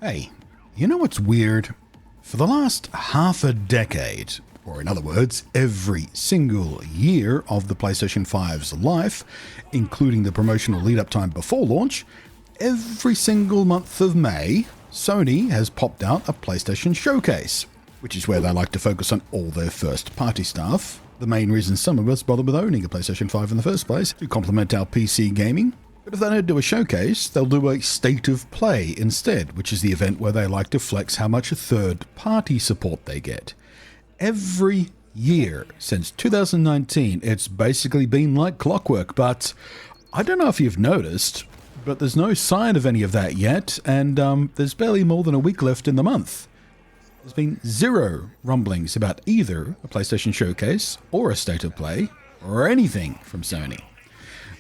Hey, you know what's weird? For the last half a decade, or in other words, every single year of the PlayStation 5's life, including the promotional lead-up time before launch, every single month of May, Sony has popped out a PlayStation Showcase, which is where they like to focus on all their first-party stuff. The main reason some of us bother with owning a PlayStation 5 in the first place, to complement our PC gaming. But if they don't do a showcase, they'll do a state of play instead, which is the event where they like to flex how much third-party support they get. Every year since 2019, it's basically been like clockwork, but I don't know if you've noticed, but there's no sign of any of that yet, and there's barely more than a week left in the month. There's been zero rumblings about either a PlayStation Showcase or a state of play or anything from Sony.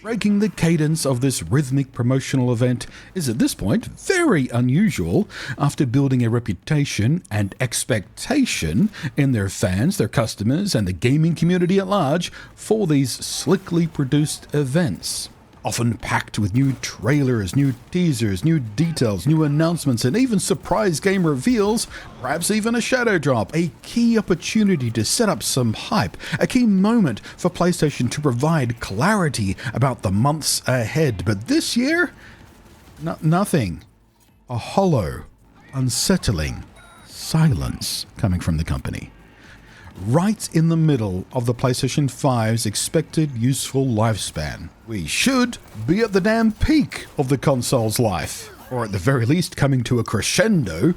Breaking the cadence of this rhythmic promotional event is at this point very unusual after building a reputation and expectation in their fans, their customers, and the gaming community at large for these slickly produced events. Often packed with new trailers, new teasers, new details, new announcements, and even surprise game reveals, perhaps even a shadow drop, a key opportunity to set up some hype, a key moment for PlayStation to provide clarity about the months ahead. But this year, nothing. A hollow, unsettling silence coming from the company. Right in the middle of the PlayStation 5's expected useful lifespan. We should be at the damn peak of the console's life, or at the very least coming to a crescendo,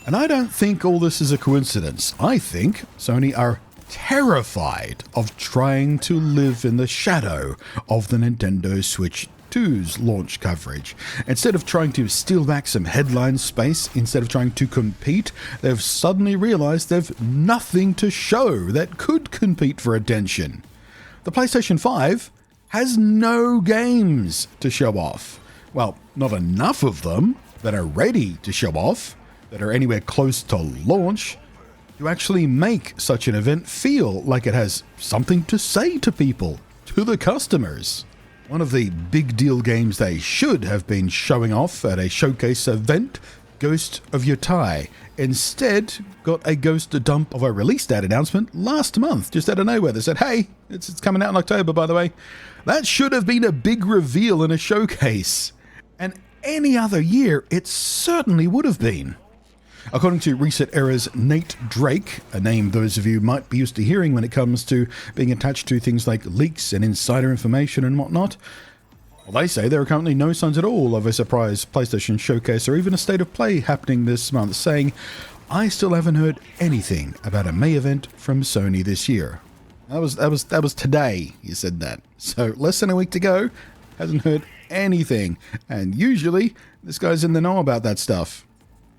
and I don't think all this is a coincidence. I think Sony are terrified of trying to live in the shadow of the Nintendo Switch 2's launch coverage. Instead of trying to steal back some headline space, instead of trying to compete, they've suddenly realized they've nothing to show that could compete for attention. The PlayStation 5 has no games to show off. Well, not enough of them that are ready to show off, that are anywhere close to launch, to actually make such an event feel like it has something to say to people, to the customers. One of the big deal games they should have been showing off at a showcase event, Ghost of Yotai, instead got a ghost dump of a release date announcement last month, just out of nowhere. They said, hey, it's coming out in October, by the way. That should have been a big reveal in a showcase. And any other year, it certainly would have been. According to Reset Era's Nate Drake, a name those of you might be used to hearing when it comes to being attached to things like leaks and insider information and whatnot, well, they say there are currently no signs at all of a surprise PlayStation Showcase or even a state of play happening this month, saying, I still haven't heard anything about a May event from Sony this year. That was today he said that. So less than a week to go, hasn't heard anything. And usually this guy's in the know about that stuff.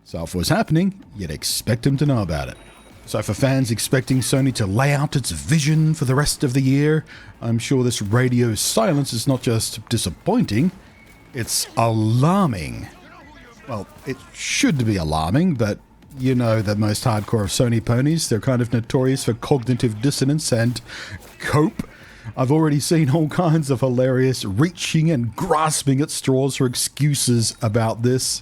So if it was happening, you'd expect him to know about it. So for fans expecting Sony to lay out its vision for the rest of the year, I'm sure this radio silence is not just disappointing, it's alarming. Well, it should be alarming, but you know the most hardcore of Sony ponies, they're kind of notorious for cognitive dissonance and cope. I've already seen all kinds of hilarious reaching and grasping at straws for excuses about this.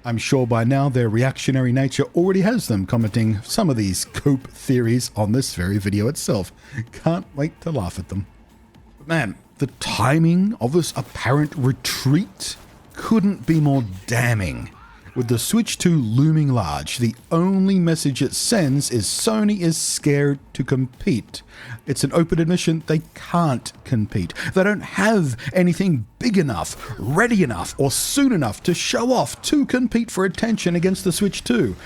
I'm sure by now their reactionary nature already has them commenting some of these cope theories on this very video itself. Can't wait to laugh at them. But man, the timing of this apparent retreat couldn't be more damning. With the Switch 2 looming large, the only message it sends is Sony is scared to compete. It's an open admission they can't compete. They don't have anything big enough, ready enough, or soon enough to show off to compete for attention against the Switch 2.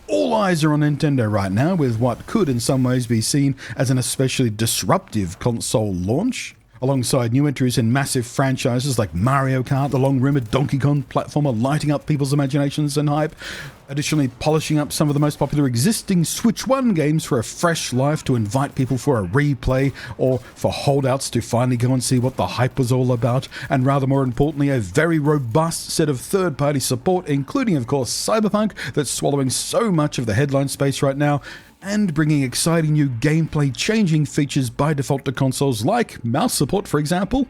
All eyes are on Nintendo right now with what could in some ways be seen as an especially disruptive console launch. Alongside new entries in massive franchises like Mario Kart, the long-rumored Donkey Kong platformer lighting up people's imaginations and hype, additionally polishing up some of the most popular existing Switch 1 games for a fresh life to invite people for a replay or for holdouts to finally go and see what the hype was all about, and rather more importantly, a very robust set of third-party support, including of course Cyberpunk, that's swallowing so much of the headline space right now, and bringing exciting new gameplay-changing features by default to consoles like mouse support, for example.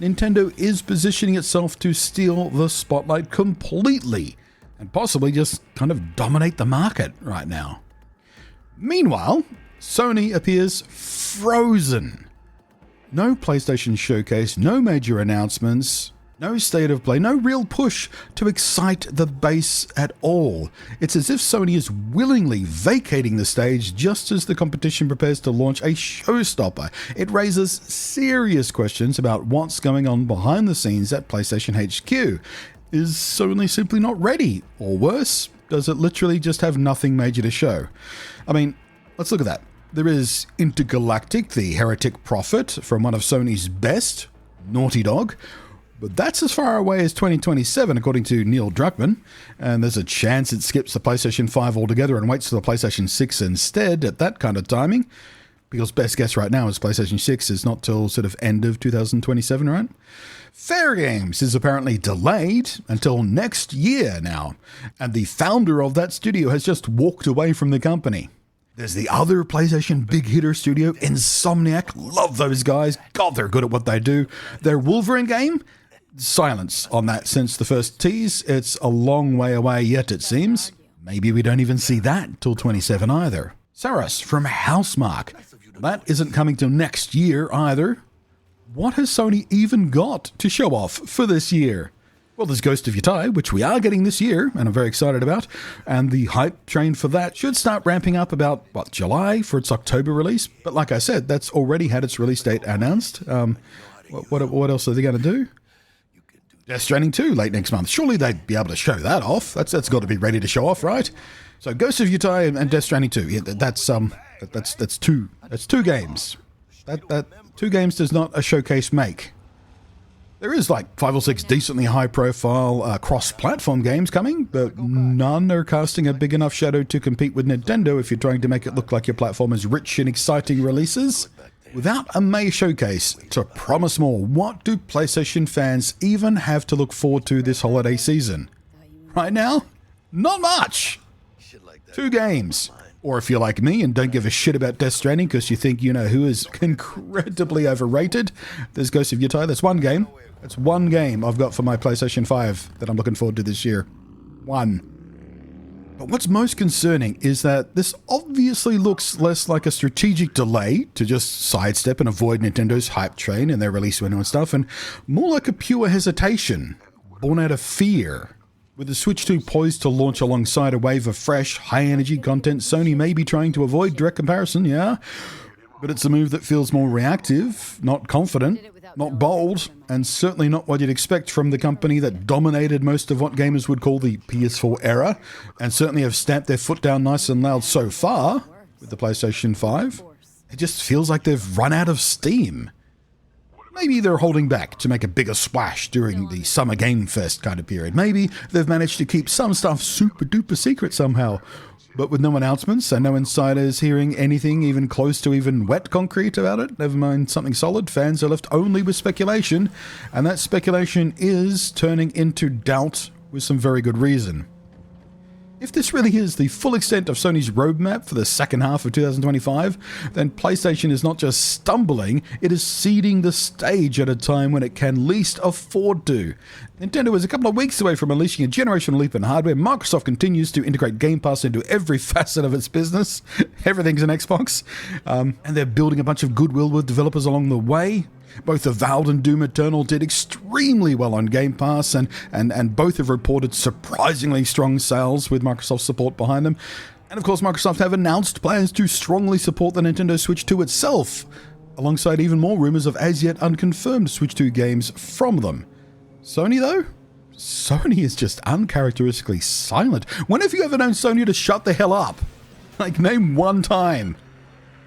Nintendo is positioning itself to steal the spotlight completely and possibly just kind of dominate the market right now. Meanwhile, Sony appears frozen. No PlayStation showcase, no major announcements, no state of play, no real push to excite the base at all. It's as if Sony is willingly vacating the stage just as the competition prepares to launch a showstopper. It raises serious questions about what's going on behind the scenes at PlayStation HQ. Is Sony simply not ready? Or worse, does it literally just have nothing major to show? I mean, let's look at that. There is Intergalactic, the heretic prophet from one of Sony's best, Naughty Dog, but that's as far away as 2027 according to Neil Druckmann, and there's a chance it skips the PlayStation 5 altogether and waits for the PlayStation 6 instead at that kind of timing, because best guess right now is PlayStation 6 is not till sort of end of 2027, right? Fair Games is apparently delayed until next year now, and the founder of that studio has just walked away from the company. There's the other PlayStation big hitter studio, Insomniac. Love those guys. God, they're good at what they do. Their Wolverine game? Silence on that since the first tease. It's a long way away yet, it seems. Maybe we don't even see that till 27 either. Saras from Housemarque. That isn't coming till next year either. What has Sony even got to show off for this year? Well, there's Ghost of Yotei, which we are getting this year, and I'm very excited about, and the hype train for that should start ramping up about, July for its October release? But like I said, that's already had its release date announced. What else are they going to do? Death Stranding 2 late next month. Surely they'd be able to show that off. That's got to be ready to show off, right? So Ghost of Yotei and Death Stranding 2. Yeah, that's two games. That 2 games does not a showcase make. There is like 5 or 6 decently high-profile cross-platform games coming, but none are casting a big enough shadow to compete with Nintendo if you're trying to make it look like your platform is rich in exciting releases. Without a May showcase to promise more, what do PlayStation fans even have to look forward to this holiday season? Right now, not much. 2 games. Or if you're like me and don't give a shit about Death Stranding because you think you know who is incredibly overrated, there's Ghost of Yotei. That's 1 game. That's 1 game I've got for my PlayStation 5 that I'm looking forward to this year. 1. But what's most concerning is that this obviously looks less like a strategic delay to just sidestep and avoid Nintendo's hype train and their release window and stuff, and more like a pure hesitation, born out of fear. With the Switch 2 poised to launch alongside a wave of fresh, high-energy content, Sony may be trying to avoid direct comparison, yeah, but it's a move that feels more reactive, not confident, not bold, and certainly not what you'd expect from the company that dominated most of what gamers would call the PS4 era, and certainly have stamped their foot down nice and loud so far with the PlayStation 5. It just feels like they've run out of steam. Maybe they're holding back to make a bigger splash during the Summer Game Fest kind of period. Maybe they've managed to keep some stuff super duper secret somehow. But with no announcements and no insiders hearing anything even close to even wet concrete about it, never mind something solid, fans are left only with speculation. And that speculation is turning into doubt with some very good reason. If this really is the full extent of Sony's roadmap for the second half of 2025, then PlayStation is not just stumbling, it is ceding the stage at a time when it can least afford to. Nintendo is a couple of weeks away from unleashing a generational leap in hardware. Microsoft continues to integrate Game Pass into every facet of its business. Everything's an Xbox. And they're building a bunch of goodwill with developers along the way. Both Avowed and Doom Eternal did extremely well on Game Pass, and both have reported surprisingly strong sales with Microsoft support behind them. And of course, Microsoft have announced plans to strongly support the Nintendo Switch 2 itself, alongside even more rumors of as-yet unconfirmed Switch 2 games from them. Sony, though? Sony is just uncharacteristically silent. When have you ever known Sony to shut the hell up? Like, name one time.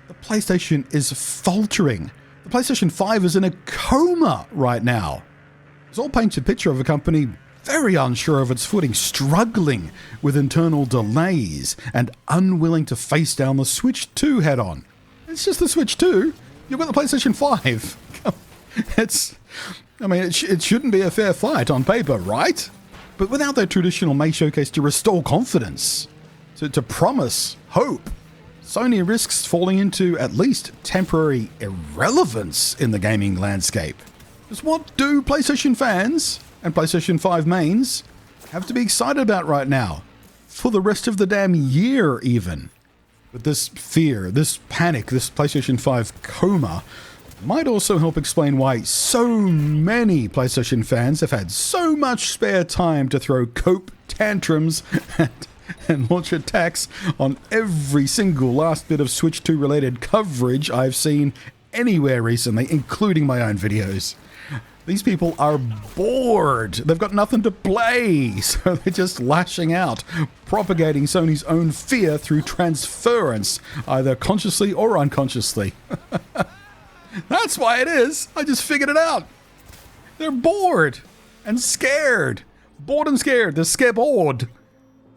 The PlayStation is faltering. The PlayStation 5 is in a coma right now. This all paints a picture of a company very unsure of its footing, struggling with internal delays, and unwilling to face down the Switch 2 head-on. It's just the Switch 2. You've got the PlayStation 5. It shouldn't be a fair fight on paper, right? But without their traditional May showcase to restore confidence, to promise hope, Sony risks falling into at least temporary irrelevance in the gaming landscape. Because what do PlayStation fans and PlayStation 5 mains have to be excited about right now. For the rest of the damn year, even. But this fear, this panic, this PlayStation 5 coma might also help explain why so many PlayStation fans have had so much spare time to throw cope tantrums and launch attacks on every single last bit of Switch 2 related coverage I've seen anywhere recently, including my own videos. These people are bored. They've got nothing to play, so they're just lashing out, propagating Sony's own fear through transference, either consciously or unconsciously. That's why it is. I just figured it out. They're bored and scared. Bored and scared. They're scarebored.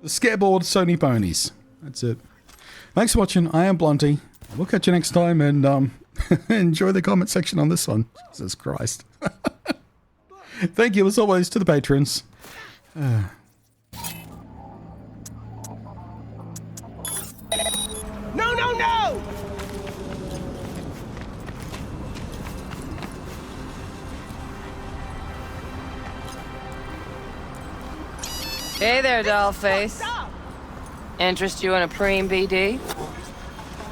The scareboard Sony ponies. That's it. Thanks for watching. I am Blunty. We'll catch you next time, and enjoy the comment section on this one. Jesus Christ. Thank you, as always, to the patrons. No, no, no! Hey there, dollface. Interest you in a preem BD?